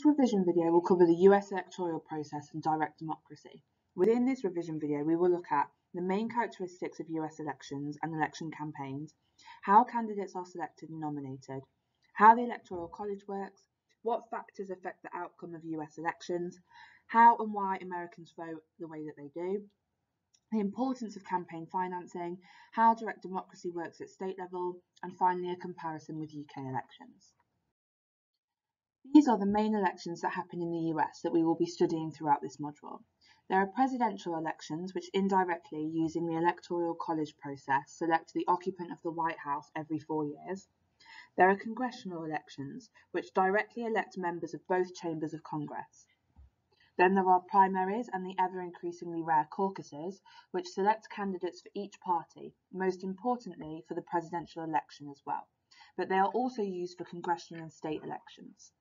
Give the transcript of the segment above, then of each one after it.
This revision video will cover the US electoral process and direct democracy. Within this revision video, we will look at the main characteristics of US elections and election campaigns, how candidates are selected and nominated, how the Electoral College works, what factors affect the outcome of US elections, how and why Americans vote the way that they do, the importance of campaign financing, how direct democracy works at state level, and finally a comparison with UK elections. These are the main elections that happen in the US that we will be studying throughout this module. There are presidential elections, which indirectly, using the Electoral College process, select the occupant of the White House every 4 years. There are congressional elections, which directly elect members of both chambers of Congress. Then there are primaries and the ever-increasingly rare caucuses, which select candidates for each party, most importantly for the presidential election as well, but they are also used for congressional and state elections.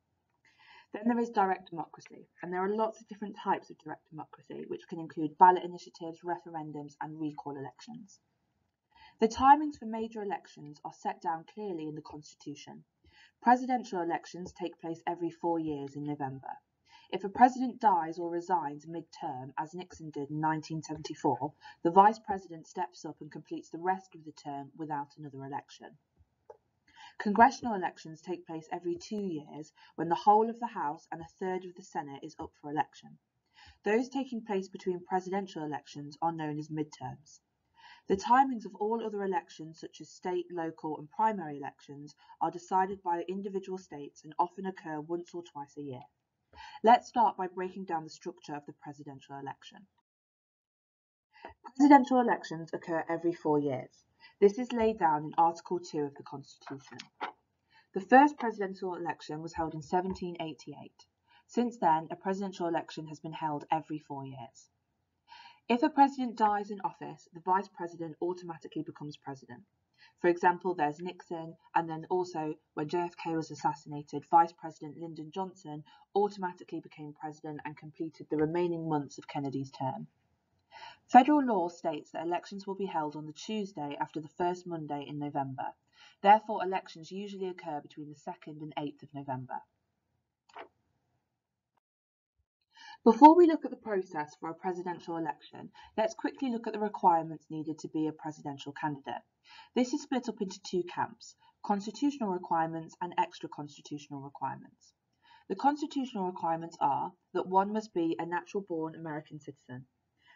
Then there is direct democracy, and there are lots of different types of direct democracy, which can include ballot initiatives, referendums, and recall elections. The timings for major elections are set down clearly in the Constitution. Presidential elections take place every 4 years in November. If a president dies or resigns mid-term, as Nixon did in 1974, the vice president steps up and completes the rest of the term without another election. Congressional elections take place every 2 years when the whole of the House and a third of the Senate is up for election. Those taking place between presidential elections are known as midterms. The timings of all other elections, such as state, local, and primary elections, are decided by individual states and often occur once or twice a year. Let's start by breaking down the structure of the presidential election. Presidential elections occur every 4 years. This is laid down in Article 2 of the Constitution. The first presidential election was held in 1788. Since then, a presidential election has been held every 4 years. If a president dies in office, the vice president automatically becomes president. For example, there's Nixon, and then also when JFK was assassinated, Vice President Lyndon Johnson automatically became president and completed the remaining months of Kennedy's term. Federal law states that elections will be held on the Tuesday after the first Monday in November. Therefore, elections usually occur between the 2nd and 8th of November. Before we look at the process for a presidential election, let's quickly look at the requirements needed to be a presidential candidate. This is split up into 2 camps, constitutional requirements and extra-constitutional requirements. The constitutional requirements are that one must be a natural-born American citizen.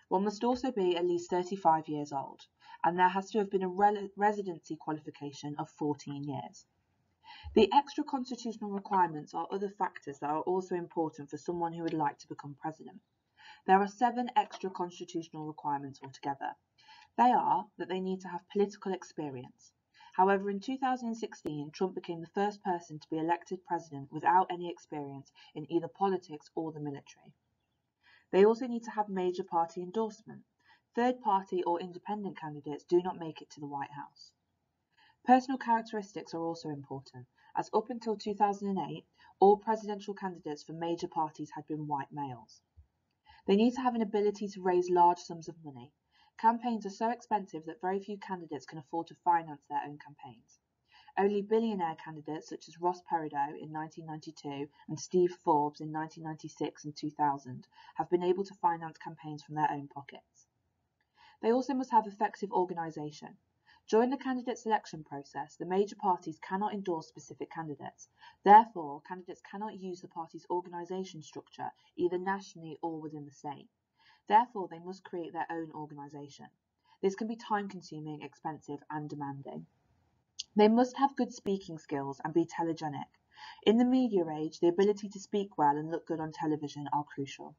One must also be at least 35 years old, and there has to have been a residency qualification of 14 years. The extra constitutional requirements are other factors that are also important for someone who would like to become president. There are 7 extra constitutional requirements altogether. They are that they need to have political experience. However, in 2016, Trump became the first person to be elected president without any experience in either politics or the military. They also need to have major party endorsement. Third party or independent candidates do not make it to the White House. Personal characteristics are also important, as up until 2008, all presidential candidates for major parties had been white males. They need to have an ability to raise large sums of money. Campaigns are so expensive that very few candidates can afford to finance their own campaigns. Only billionaire candidates such as Ross Perot in 1992 and Steve Forbes in 1996 and 2000 have been able to finance campaigns from their own pockets. They also must have effective organisation. During the candidate selection process, the major parties cannot endorse specific candidates. Therefore, candidates cannot use the party's organisation structure, either nationally or within the state. Therefore, they must create their own organisation. This can be time-consuming, expensive, and demanding. They must have good speaking skills and be telegenic. In the media age, the ability to speak well and look good on television are crucial.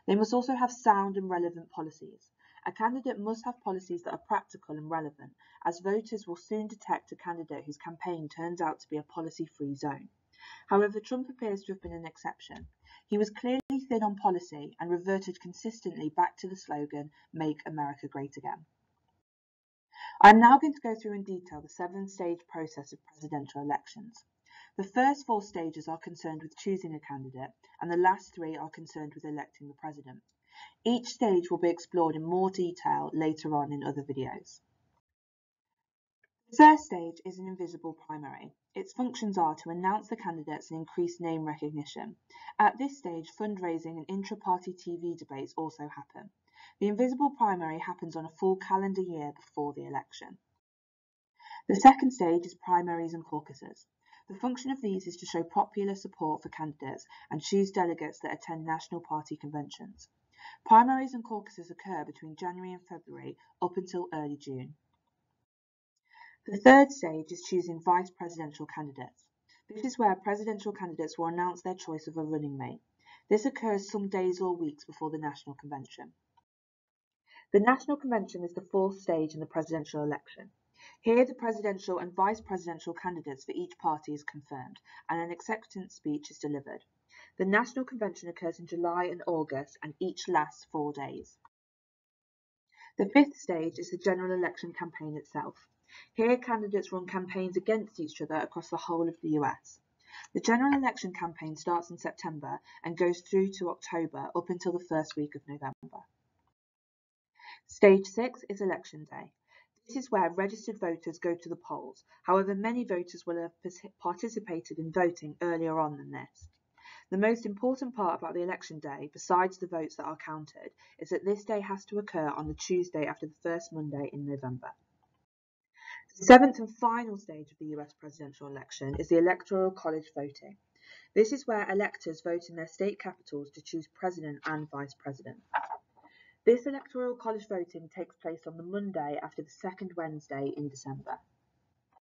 They must also have sound and relevant policies. A candidate must have policies that are practical and relevant, as voters will soon detect a candidate whose campaign turns out to be a policy-free zone. However, Trump appears to have been an exception. He was clearly thin on policy and reverted consistently back to the slogan, "Make America Great Again." I'm now going to go through in detail the 7-stage process of presidential elections. The first 4 stages are concerned with choosing a candidate, and the last 3 are concerned with electing the president. Each stage will be explored in more detail later on in other videos. The first stage is an invisible primary. Its functions are to announce the candidates and increase name recognition. At this stage, fundraising and intra-party TV debates also happen. The invisible primary happens on a full calendar year before the election. The second stage is primaries and caucuses. The function of these is to show popular support for candidates and choose delegates that attend national party conventions. Primaries and caucuses occur between January and February up until early June. The third stage is choosing vice presidential candidates. This is where presidential candidates will announce their choice of a running mate. This occurs some days or weeks before the national convention. The national convention is the fourth stage in the presidential election. Here, the presidential and vice presidential candidates for each party is confirmed, and an acceptance speech is delivered. The national convention occurs in July and August, and each lasts 4 days. The fifth stage is the general election campaign itself. Here, candidates run campaigns against each other across the whole of the US. The general election campaign starts in September and goes through to October up until the first week of November. Stage 6 is election day. This is where registered voters go to the polls. However, many voters will have participated in voting earlier on than this. The most important part about the election day, besides the votes that are counted, is that this day has to occur on the Tuesday after the first Monday in November. The seventh and final stage of the US presidential election is the Electoral College voting. This is where electors vote in their state capitals to choose president and vice president. This Electoral College voting takes place on the Monday after the second Wednesday in December.